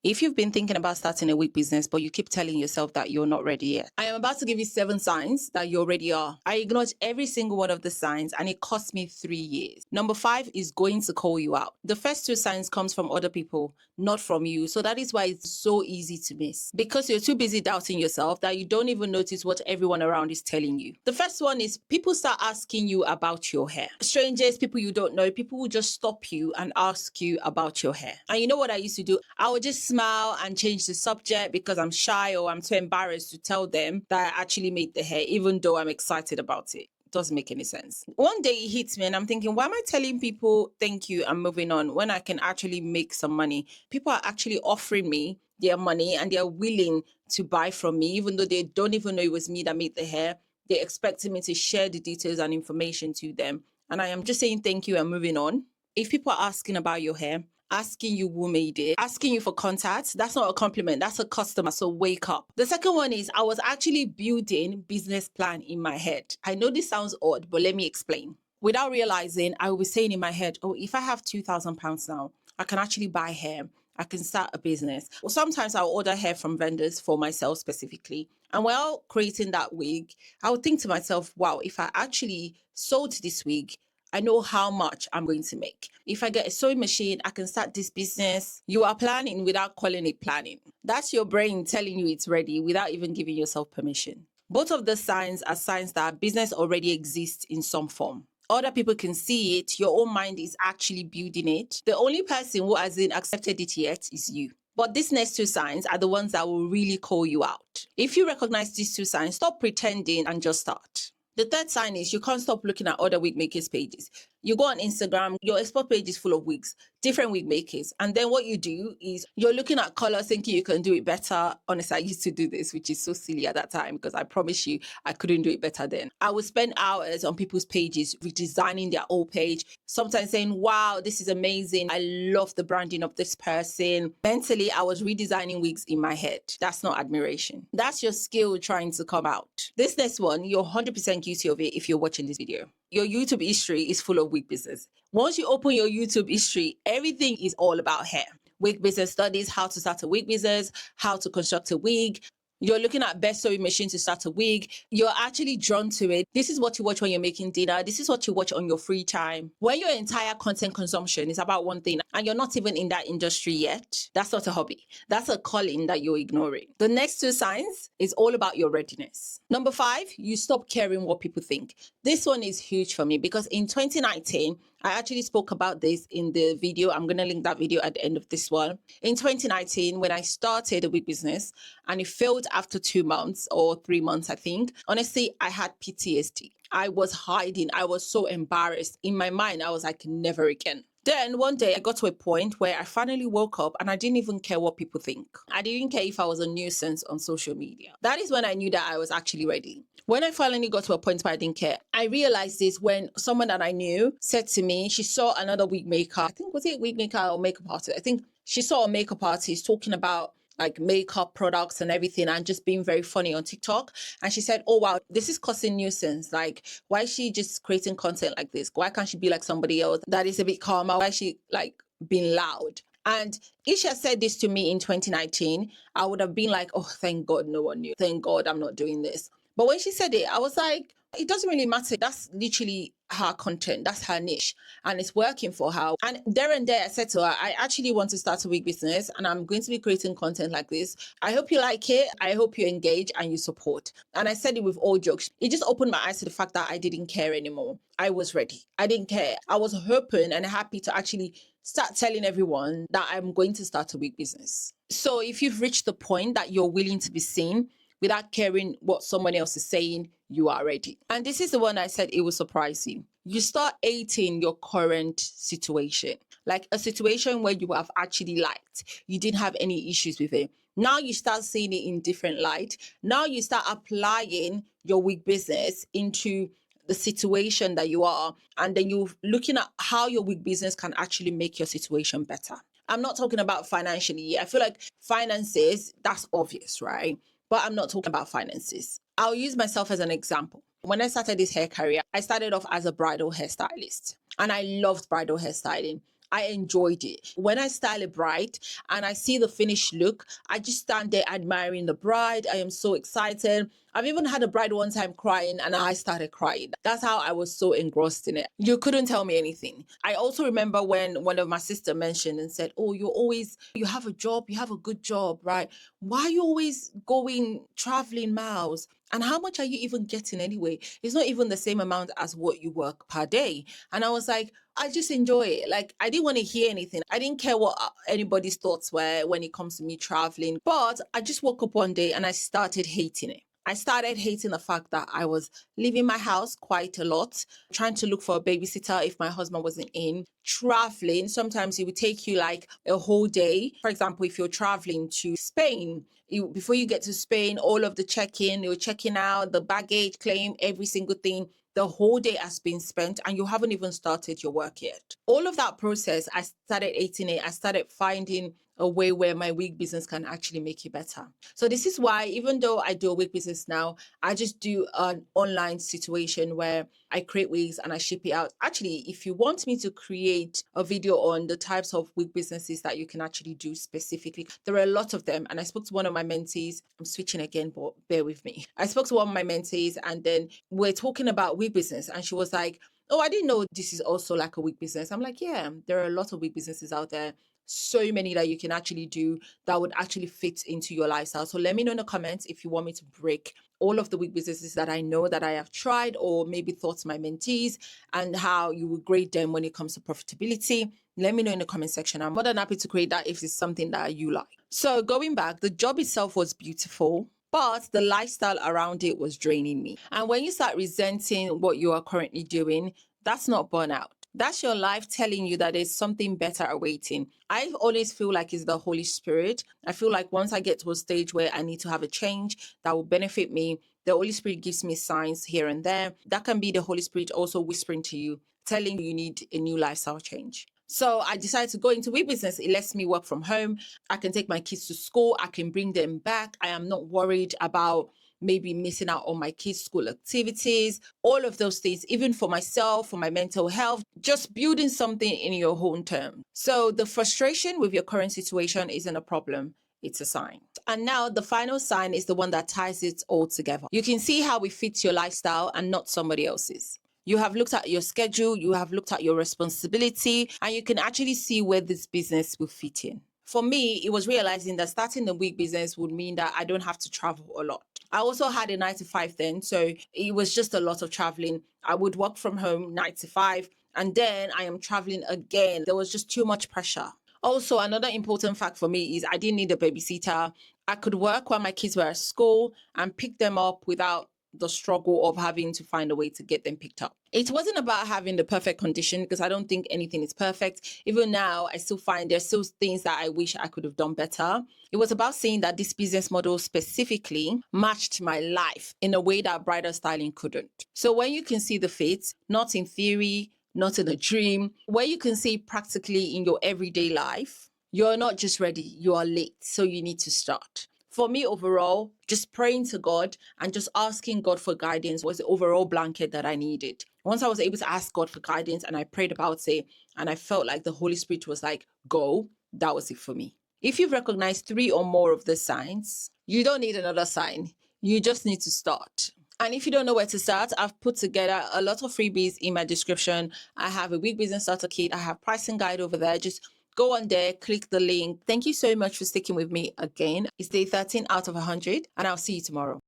If you've been thinking about starting a wig business, but you keep telling yourself that you're not ready yet, I am about to give you 7 signs that you already are. I ignored every single one of the signs and it cost me 3 years. Number 5 is going to call you out. The first 2 signs comes from other people, not from you. So that is why it's so easy to miss. Because you're too busy doubting yourself that you don't even notice what everyone around is telling you. The first one is people start asking you about your hair. Strangers, people you don't know, people will just stop you and ask you about your hair. And you know what I used to do? I would just smile and change the subject because I'm shy or I'm too embarrassed to tell them that I actually made the hair, even though I'm excited about it. Doesn't make any sense. One day it hits me and I'm thinking, why am I telling people thank you and moving on when I can actually make some money? People are actually offering me their money and they're willing to buy from me, even though they don't even know it was me that made the hair. They're expecting me to share the details and information to them. And I am just saying thank you and moving on. If people are asking about your hair, asking you who made it, asking you for contacts, that's not a compliment, that's a customer. So wake up. The second one is I was actually building business plan in my head. I know this sounds odd, but let me explain. Without realizing, I was saying in my head, oh, if I have £2,000 now, I can actually buy hair. I can start a business. Well, sometimes I'll order hair from vendors for myself specifically. And while creating that wig, I would think to myself, wow, if I actually sold this wig, I know how much I'm going to make. If I get a sewing machine, I can start this business. You are planning without calling it planning. That's your brain telling you it's ready without even giving yourself permission. Both of the signs are signs that business already exists in some form. Other people can see it. Your own mind is actually building it. The only person who hasn't accepted it yet is you. But these next 2 signs are the ones that will really call you out. If you recognize these 2 signs, stop pretending and just start. The third sign is you can't stop looking at other wig makers' pages. You go on Instagram, your export page is full of wigs, different wig makers. And then what you do is you're looking at colors thinking you can do it better. Honestly, I used to do this, which is so silly at that time because I promise you I couldn't do it better then. I would spend hours on people's pages redesigning their old page, sometimes saying, wow, this is amazing. I love the branding of this person. Mentally, I was redesigning wigs in my head. That's not admiration. That's your skill trying to come out. This next one, you're 100% guilty of it if you're watching this video. Your YouTube history is full of wig business. Once you open your YouTube history, everything is all about hair. Wig business studies, how to start a wig business, how to construct a wig. You're looking at best sewing machine to start a wig. You're actually drawn to it. This is what you watch when you're making dinner. This is what you watch on your free time. When your entire content consumption is about one thing and you're not even in that industry yet, that's not a hobby. That's a calling that you're ignoring. The next 2 signs is all about your readiness. Number 5, you stop caring what people think. This one is huge for me because in 2019, I actually spoke about this in the video. I'm going to link that video at the end of this one. In 2019, when I started a wig business and it failed after 2 months or 3 months, I think, honestly, I had PTSD. I was hiding. I was so embarrassed. In my mind, I was like, never again. Then one day I got to a point where I finally woke up and I didn't even care what people think. I didn't care if I was a nuisance on social media. That is when I knew that I was actually ready. When I finally got to a point where I didn't care, I realized this when someone that I knew said to me, she saw another wig maker. I think, was it wig maker or makeup artist? I think she saw a makeup artist talking about like makeup products and everything and just being very funny on TikTok. And she said, oh, wow, this is causing nuisance. Like, why is she just creating content like this? Why can't she be like somebody else that is a bit calmer? Why is she like being loud? And if she had said this to me in 2019, I would have been like, oh, thank God no one knew. Thank God I'm not doing this. But when she said it, I was like, it doesn't really matter. That's literally her content. That's her niche. And it's working for her. And there and there, I said to her, I actually want to start a wig business and I'm going to be creating content like this. I hope you like it. I hope you engage and you support. And I said it with all jokes. It just opened my eyes to the fact that I didn't care anymore. I was ready. I didn't care. I was hoping and happy to actually start telling everyone that I'm going to start a wig business. So if you've reached the point that you're willing to be seen, without caring what someone else is saying, you are ready. And this is the one I said it will surprise you. You start hating your current situation, like a situation where you have actually liked. You didn't have any issues with it. Now you start seeing it in different light. Now you start applying your wig business into the situation that you are. And then you're looking at how your wig business can actually make your situation better. I'm not talking about financially. I feel like finances, that's obvious, right? But I'm not talking about finances. I'll use myself as an example. When I started this hair career, I started off as a bridal hairstylist and I loved bridal hairstyling. I enjoyed it. When I style a bride and I see the finished look, I just stand there admiring the bride. I am so excited. I've even had a bride one time crying and I started crying. That's how I was so engrossed in it. You couldn't tell me anything. I also remember when one of my sister mentioned and said, oh, you have a job, you have a good job, right? Why are you always going traveling miles? And how much are you even getting anyway? It's not even the same amount as what you work per day. And I was like, I just enjoy it. Like, I didn't want to hear anything. I didn't care what anybody's thoughts were when it comes to me traveling. But I just woke up one day and I started hating it. I started hating the fact that I was leaving my house quite a lot, trying to look for a babysitter if my husband wasn't in, traveling. Sometimes it would take you like a whole day. For example, if you're traveling to Spain, before you get to Spain, all of the check-in, you're checking out, the baggage claim, every single thing. The whole day has been spent and you haven't even started your work yet. All of that process, I started hating it. I started finding a way where my wig business can actually make it better. So this is why, even though I do a wig business now, I just do an online situation where I create wigs and I ship it out. Actually, if you want me to create a video on the types of wig businesses that you can actually do specifically, there are a lot of them. And I spoke to one of my mentees. I'm switching again, but bear with me. I spoke to one of my mentees and then we're talking about wig business and she was like, oh, I didn't know this is also like a wig business. I'm like, yeah, there are a lot of wig businesses out there. So many that you can actually do that would actually fit into your lifestyle. So let me know in the comments if you want me to break all of the wig businesses that I know that I have tried or maybe thought to my mentees and how you would grade them when it comes to profitability. Let me know in the comment section. I'm more than happy to create that if it's something that you like. So going back, the job itself was beautiful, but the lifestyle around it was draining me. And when you start resenting what you are currently doing, that's not burnout. That's your life telling you that there's something better awaiting. I always feel like it's the Holy Spirit. I feel like once I get to a stage where I need to have a change that will benefit me, the Holy Spirit gives me signs here and there. That can be the Holy Spirit also whispering to you, telling you need a new lifestyle change. So I decided to go into wig business. It lets me work from home. I can take my kids to school. I can bring them back. I am not worried about maybe missing out on my kids' school activities, all of those things, even for myself, for my mental health, just building something in your own term. So the frustration with your current situation isn't a problem. It's a sign. And now the final sign is the one that ties it all together. You can see how it fits your lifestyle and not somebody else's. You have looked at your schedule, you have looked at your responsibility, and you can actually see where this business will fit in. For me, it was realizing that starting the wig business would mean that I don't have to travel a lot. I also had a 9 to 5 then, so it was just a lot of traveling. I would work from home 9 to 5, and then I am traveling again. There was just too much pressure. Also, another important fact for me is I didn't need a babysitter. I could work while my kids were at school and pick them up without the struggle of having to find a way to get them picked up. It wasn't about having the perfect condition because I don't think anything is perfect. Even now, I still find there's still things that I wish I could have done better. It was about seeing that this business model specifically matched my life in a way that bridal styling couldn't. So when you can see the fit, not in theory, not in a dream, where you can see practically in your everyday life, you're not just ready, you are late. So you need to start. For me, overall, just praying to God and just asking God for guidance was the overall blanket that I needed. Once I was able to ask God for guidance and I prayed about it and I felt like the Holy Spirit was like, go, that was it for me. If you've recognized 3 or more of the signs, you don't need another sign. You just need to start. And if you don't know where to start, I've put together a lot of freebies in my description. I have a wig business starter kit. I have pricing guide over there. Just go on there, click the link. Thank you so much for sticking with me again. It's day 13 out of 100, and I'll see you tomorrow.